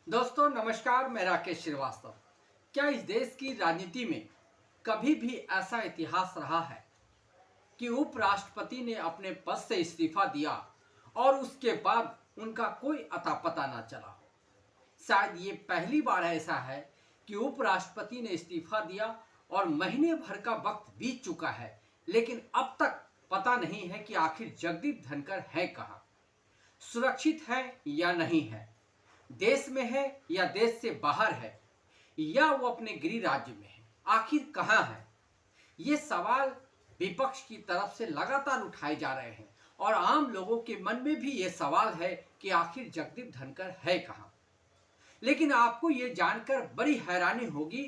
दोस्तों नमस्कार, मैं राकेश श्रीवास्तव। क्या इस देश की राजनीति में कभी भी ऐसा इतिहास रहा है कि उपराष्ट्रपति ने अपने पद से इस्तीफा दिया और उसके बाद उनका कोई अता पता ना चला हो? शायद ये पहली बार ऐसा है कि उपराष्ट्रपति ने इस्तीफा दिया और महीने भर का वक्त बीत चुका है, लेकिन अब तक पता नहीं है कि आखिर जगदीप धनखड़ है कहाँ, सुरक्षित है या नहीं है, देश में है या देश से बाहर है, या वो अपने गृह राज्य में है, आखिर कहाँ है? ये सवाल विपक्ष की तरफ से लगातार उठाए जा रहे हैं और आम लोगों के मन में भी ये सवाल है कि आखिर जगदीप धनखड़ है कहाँ। लेकिन आपको ये जानकर बड़ी हैरानी होगी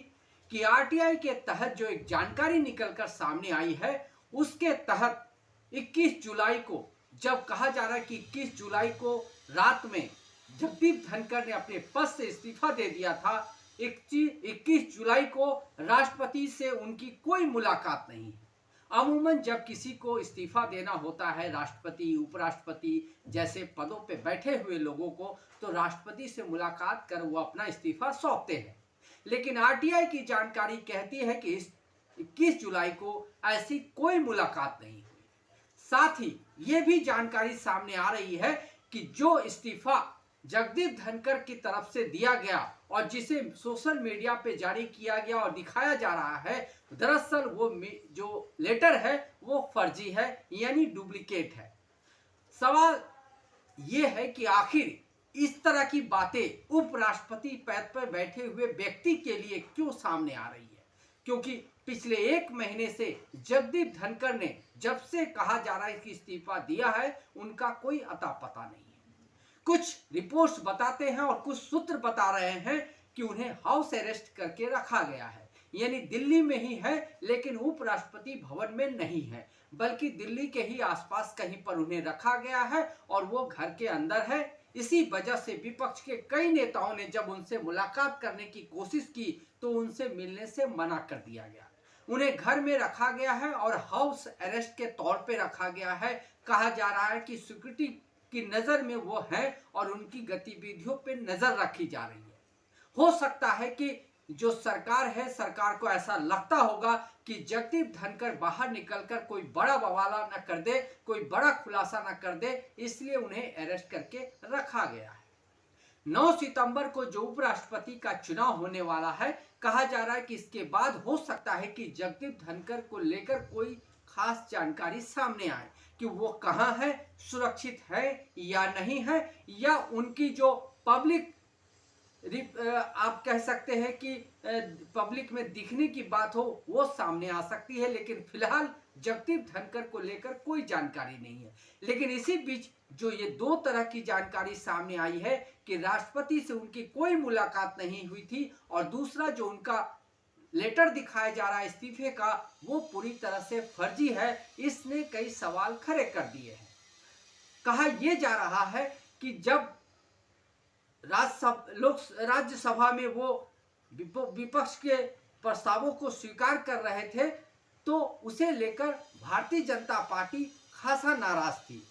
कि आरटीआई के तहत जो एक जानकारी निकलकर सामने आई है, उसके तहत 21 जुलाई को, जब कहा जा रहा है कि 21 जुलाई को रात में जगदीप धनखड़ ने अपने पद से इस्तीफा दे दिया था, 21 जुलाई को राष्ट्रपति से उनकी कोई मुलाकात नहीं है। अमूमन जब किसी को इस्तीफा देना होता है, राष्ट्रपति उपराष्ट्रपति जैसे पदों पे बैठे हुए लोगों को, तो राष्ट्रपति से मुलाकात कर वो अपना इस्तीफा सौंपते हैं। लेकिन आरटीआई की जानकारी कहती है कि 21 जुलाई को ऐसी कोई मुलाकात नहीं हुई। साथ ही ये भी जानकारी सामने आ रही है कि जो इस्तीफा जगदीप धनखड़ की तरफ से दिया गया और जिसे सोशल मीडिया पे जारी किया गया और दिखाया जा रहा है, दरअसल वो जो लेटर है वो फर्जी है, यानी डुप्लीकेट है। सवाल ये है कि आखिर इस तरह की बातें उपराष्ट्रपति पद पर बैठे हुए व्यक्ति के लिए क्यों सामने आ रही है, क्योंकि पिछले एक महीने से जगदीप धनखड़ ने जब से कहा जा रहा है कि इस्तीफा दिया है, उनका कोई अता पता नहीं है। कुछ रिपोर्ट्स बताते हैं और कुछ सूत्र बता रहे हैं कि उन्हें हाउस अरेस्ट करके रखा गया है, यानी दिल्ली में ही है, लेकिन उपराष्ट्रपति भवन में नहीं है, बल्कि दिल्ली के ही आसपास कहीं पर उन्हें रखा गया है और वो घर के अंदर है। इसी वजह से विपक्ष के कई नेताओं ने जब उनसे मुलाकात करने की कोशिश की तो उनसे मिलने से मना कर दिया गया। उन्हें घर में रखा गया है और हाउस अरेस्ट के तौर पे रखा गया है। कहा जा रहा है कि सिक्योरिटी की नजर में वो हैं और उनकी गतिविधियों पे नजर रखी जा रही है। हो सकता है कि जो सरकार है, सरकार को ऐसा लगता होगा कि जगदीप धनखड़ बाहर निकलकर कोई बड़ा बवाला न कर दे, कोई बड़ा खुलासा न कर दे, इसलिए उन्हें अरेस्ट करके रखा गया है। 9 सितंबर को जो उपराष्ट्रपति का चुनाव होने वाला है, कहा जा रहा है कि इसके बाद हो सकता है कि जगदीप धनखड़ को लेकर कोई खास जानकारी सामने आए कि वो कहाँ है, सुरक्षित है या नहीं है, या उनकी जो पब्लिक आप कह सकते हैं कि पब्लिक में दिखने की बात हो, वो सामने आ सकती है। लेकिन फिलहाल जगदीप धनखड़ को लेकर कोई जानकारी नहीं है। लेकिन इसी बीच जो ये दो तरह की जानकारी सामने आई है कि राष्ट्रपति से उनकी कोई मुलाकात नहीं हुई थी, और दूसरा जो उनका लेटर दिखाया जा रहा है इस्तीफे का, वो पूरी तरह से फर्जी है। इसने कई सवाल खड़े कर दिए हैं। कहा यह जा रहा है कि जब राज्यसभा में वो विपक्ष के प्रस्तावों को स्वीकार कर रहे थे, तो उसे लेकर भारतीय जनता पार्टी खासा नाराज थी।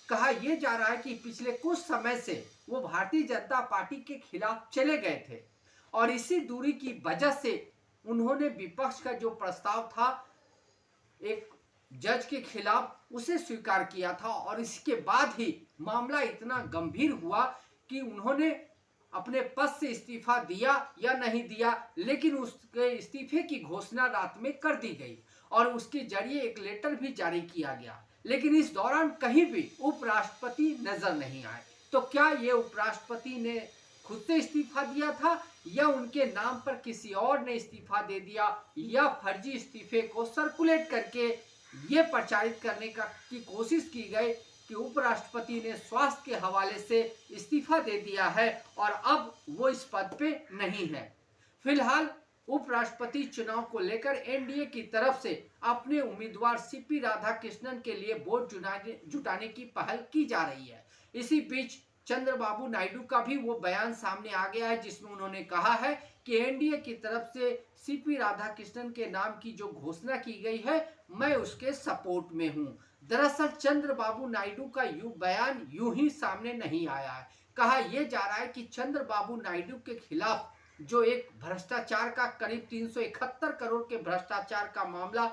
कहा यह जा रहा है कि पिछले कुछ समय से वो भारतीय जनता पार्टी के खिलाफ चले गए थे और इसी दूरी की वजह से उन्होंने विपक्ष का जो प्रस्ताव था एक जज के खिलाफ, उसे स्वीकार किया था। और इसके बाद ही मामला इतना गंभीर हुआ कि उन्होंने अपने पद से इस्तीफा दिया या नहीं दिया, लेकिन उसके इस्तीफे की घोषणा रात में कर दी गई और उसके जरिए एक लेटर भी जारी किया गया। लेकिन इस दौरान कहीं भी उपराष्ट्रपति नजर नहीं आए। तो क्या ये उपराष्ट्रपति ने खुद से इस्तीफा दिया था, या उनके नाम पर किसी और ने इस्तीफा दे दिया, या फर्जी इस्तीफे को सर्कुलेट करके ये प्रचारित करने की कोशिश की गई कि उपराष्ट्रपति ने स्वास्थ्य के हवाले से इस्तीफा दे दिया है और अब वो इस पद पे नहीं है। फिलहाल उपराष्ट्रपति चुनाव को लेकर एनडीए की तरफ से अपने उम्मीदवार सीपी राधाकृष्णन के लिए वोट जुटाने की पहल की जा रही है। इसी बीच चंद्रबाबू नायडू का भी वो बयान सामने आ गया है, जिसमें उन्होंने कहा है कि एनडीए की तरफ से सीपी राधाकृष्णन के नाम की जो घोषणा की गई है, मैं उसके सपोर्ट में हूं। दरअसल चंद्रबाबू नायडू का बयान यूं ही सामने नहीं आया है, कहा यह जा रहा है कि चंद्रबाबू नायडू के खिलाफ जो एक भ्रष्टाचार का करीब 371 करोड़ के भ्रष्टाचार का मामला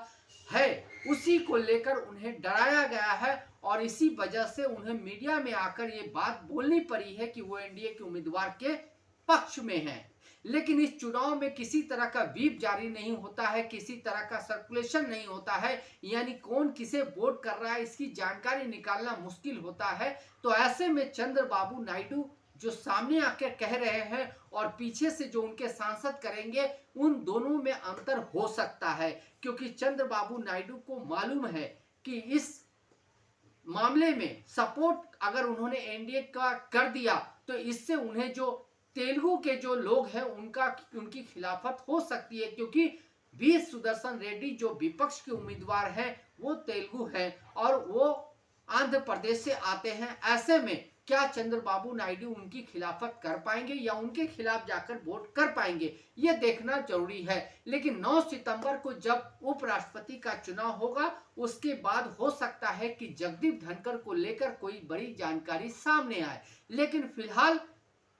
है, उसी को लेकर उन्हें डराया गया है और इसी वजह से उन्हें मीडिया में आकर ये बात बोलनी पड़ी है कि वो एनडीए के उम्मीदवार के पक्ष में हैं। लेकिन इस चुनाव में किसी तरह का व्हीप जारी नहीं होता है, किसी तरह का सर्कुलेशन नहीं होता है, यानी कौन किसे वोट कर रहा है इसकी जानकारी निकालना मुश्किल होता है। तो ऐसे में चंद्रबाबू नायडू जो सामने आकर कह रहे हैं और पीछे से जो उनके सांसद करेंगे, उन दोनों में अंतर हो सकता है, क्योंकि चंद्रबाबू नायडू को मालूम है कि इस मामले में सपोर्ट अगर उन्होंने एनडीए का कर दिया तो इससे उन्हें जो तेलुगु के जो लोग हैं उनकी खिलाफत हो सकती है, क्योंकि वी सुदर्शन रेड्डी जो विपक्ष के उम्मीदवार हैं वो तेलुगु हैं और वो आंध्र प्रदेश से आते हैं। ऐसे में क्या चंद्रबाबू नायडू उनकी खिलाफत कर पाएंगे या उनके खिलाफ जाकर वोट कर पाएंगे, ये देखना जरूरी है। लेकिन 9 सितंबर को जब उपराष्ट्रपति का चुनाव होगा उसके बाद हो सकता है कि जगदीप धनखड़ को लेकर कोई बड़ी जानकारी सामने आए। लेकिन फिलहाल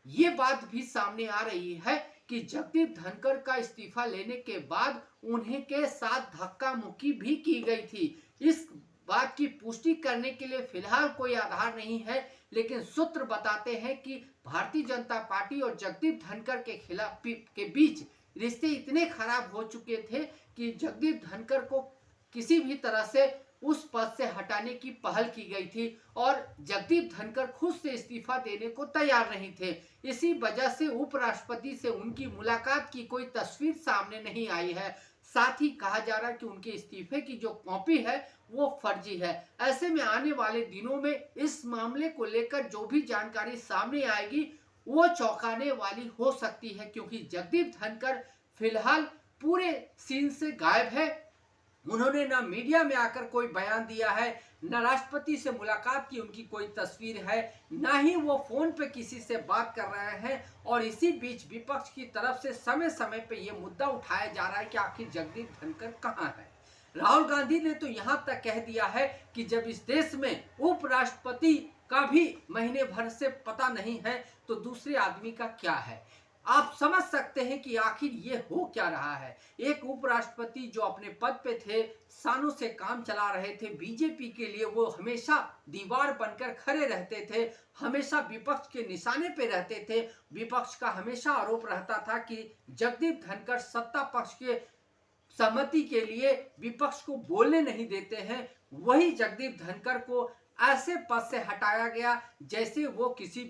ये बात भी सामने आ रही है कि जगदीप धनखड़ का इस्तीफा लेने के बाद उन्हें के साथ धक्का मुक्की भी की गई थी। इस बात की पुष्टि करने के लिए फिलहाल कोई आधार नहीं है, लेकिन सूत्र बताते हैं कि भारतीय जनता पार्टी और जगदीप धनखड़ के बीच रिश्ते इतने खराब हो चुके थे कि जगदीप धनखड़ को किसी भी तरह से उस पद से हटाने की पहल की गई थी और जगदीप धनखड़ खुद से इस्तीफा देने को तैयार नहीं थे। इसी वजह से उपराष्ट्रपति से उनकी मुलाकात की कोई तस्वीर सामने नहीं आई है। साथ ही कहा जा रहा है कि उनके इस्तीफे की जो कॉपी है वो फर्जी है। ऐसे में आने वाले दिनों में इस मामले को लेकर जो भी जानकारी सामने आएगी वो चौंकाने वाली हो सकती है, क्योंकि जगदीप धनखड़ फिलहाल पूरे सीन से गायब है। उन्होंने ना मीडिया में आकर कोई बयान दिया है, ना राष्ट्रपति से मुलाकात की उनकी कोई तस्वीर है, ना ही वो फोन पे किसी से बात कर रहे हैं। और इसी बीच विपक्ष की तरफ से समय समय पे ये मुद्दा उठाया जा रहा है कि आखिर जगदीप धनखड़ कहाँ है। राहुल गांधी ने तो यहाँ तक कह दिया है कि जब इस देश में उपराष्ट्रपति का भी महीने भर से पता नहीं है तो दूसरे आदमी का क्या है। आप समझ सकते हैं कि आखिर ये हो क्या रहा है। एक उपराष्ट्रपति जो अपने पद पे थे, सालों से काम चला रहे थे बीजेपी के लिए, वो हमेशा दीवार बनकर खड़े रहते थे, हमेशा विपक्ष के निशाने पे रहते थे। विपक्ष का हमेशा आरोप रहता था कि जगदीप धनखड़ सत्ता पक्ष के सहमति के लिए विपक्ष को बोलने नहीं देते हैं। वही जगदीप धनखड़ को ऐसे पद से हटाया गया जैसे वो किसी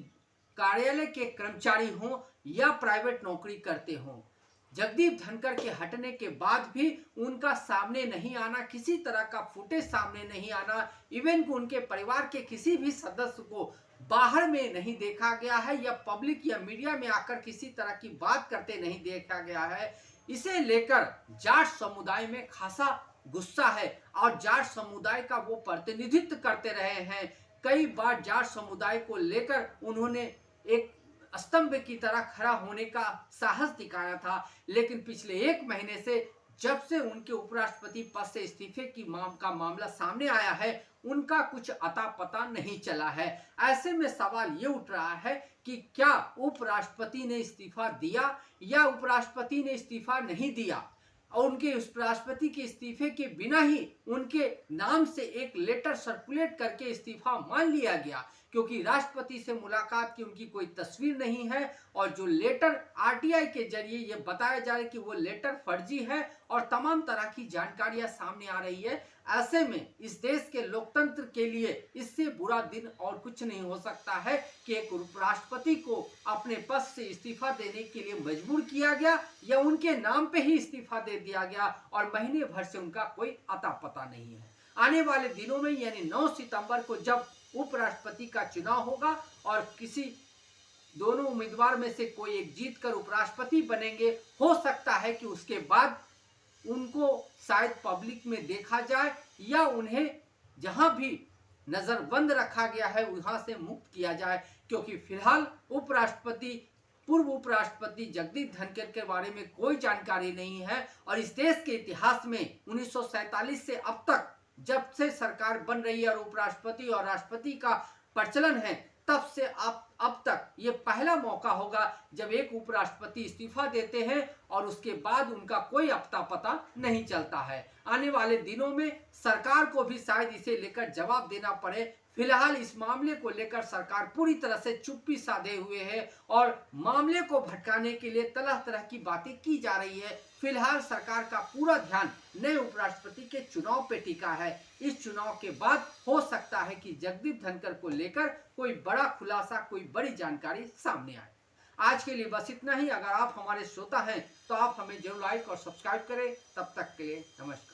कार्यालय के कर्मचारी हों या प्राइवेट नौकरी करते हों। जगदीप धनखड़ के हटने के बाद भी उनका सामने नहीं आना, किसी तरह का फुटेज सामने नहीं आना, इवन को उनके परिवार के किसी भी सदस्य को बाहर में नहीं देखा गया है या पब्लिक या मीडिया में आकर किसी तरह की बात करते नहीं देखा गया है। इसे लेकर जाट समुदाय में खासा गुस्सा है और जाट समुदाय का वो प्रतिनिधित्व करते रहे हैं। कई बार जाट समुदाय को लेकर उन्होंने एक स्तंभ की तरह खड़ा होने का साहस दिखाया था, लेकिन पिछले 1 महीने से जब से उनके उपराष्ट्रपति पद से इस्तीफे की का मामला सामने आया है, उनका कुछ अता पता नहीं चला है। ऐसे में सवाल ये उठ रहा है कि क्या उपराष्ट्रपति ने इस्तीफा दिया या उपराष्ट्रपति ने इस्तीफा नहीं दिया, और उनके उपराष्ट्रपति के इस्तीफे के बिना ही उनके नाम से एक लेटर सर्कुलेट करके इस्तीफा मान लिया गया, क्योंकि राष्ट्रपति से मुलाकात की उनकी कोई तस्वीर नहीं है। और जो लेटर आरटीआई के जरिए ये बताया जा रहा है कि वो लेटर फर्जी है और तमाम तरह की जानकारियां सामने आ रही है। ऐसे में इस देश के लोकतंत्र के लिए इससे बुरा दिन और कुछ नहीं हो सकता है कि एक उपराष्ट्रपति को अपने पद से इस्तीफा देने के लिए मजबूर किया गया या उनके नाम पे ही इस्तीफा दे दिया गया और महीने भर से उनका कोई अता पता नहीं है। आने वाले दिनों में यानी 9 सितंबर को जब उपराष्ट्रपति का चुनाव होगा और किसी दोनों उम्मीदवार में से कोई एक जीतकर उपराष्ट्रपति बनेंगे, हो सकता है कि उसके बाद उनको शायद पब्लिक में देखा जाए या उन्हें जहां भी नजरबंद रखा गया है वहां से मुक्त किया जाए, क्योंकि फिलहाल पूर्व उपराष्ट्रपति जगदीप धनखड़ के बारे में कोई जानकारी नहीं है। और इस देश के इतिहास में 1947 से अब तक जब से सरकार बन रही है और उपराष्ट्रपति और राष्ट्रपति का प्रचलन है, तब से आप अब तक ये पहला मौका होगा जब एक उपराष्ट्रपति इस्तीफा देते हैं और उसके बाद उनका कोई अता पता नहीं चलता है। आने वाले दिनों में सरकार को भी शायद इसे लेकर जवाब देना पड़े। फिलहाल इस मामले को लेकर सरकार पूरी तरह से चुप्पी साधे हुए है और मामले को भटकाने के लिए तरह तरह की बातें की जा रही है। फिलहाल सरकार का पूरा ध्यान नए उपराष्ट्रपति के चुनाव पे टिका है। इस चुनाव के बाद हो सकता है कि जगदीप धनखड़ को लेकर कोई बड़ा खुलासा, कोई बड़ी जानकारी सामने आए। आज के लिए बस इतना ही। अगर आप हमारे श्रोता हैं तो आप हमें जरूर लाइक और सब्सक्राइब करें। तब तक के लिए नमस्कार।